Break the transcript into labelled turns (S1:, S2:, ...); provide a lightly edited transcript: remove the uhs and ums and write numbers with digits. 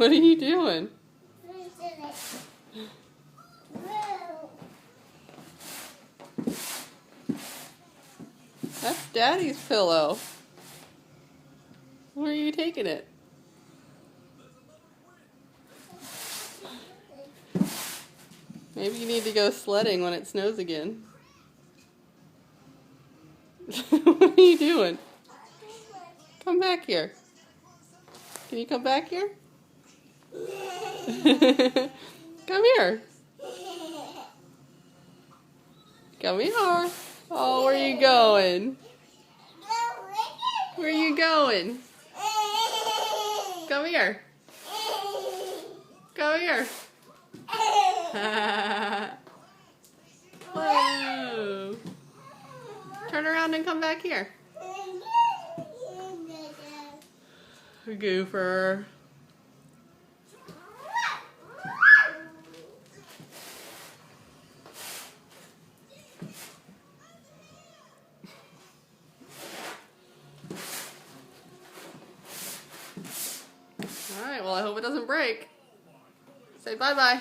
S1: What are you doing? That's Daddy's pillow. Where are you taking it? Maybe you need to go sledding when it snows again. What are you doing? Come back here. Can you come back here? Come here. Come here. Oh, where are you going? Where are you going? Come here. Come here. Whoa. Turn around and come back here. Goofer. Alright, well I hope it doesn't break. Say bye-bye.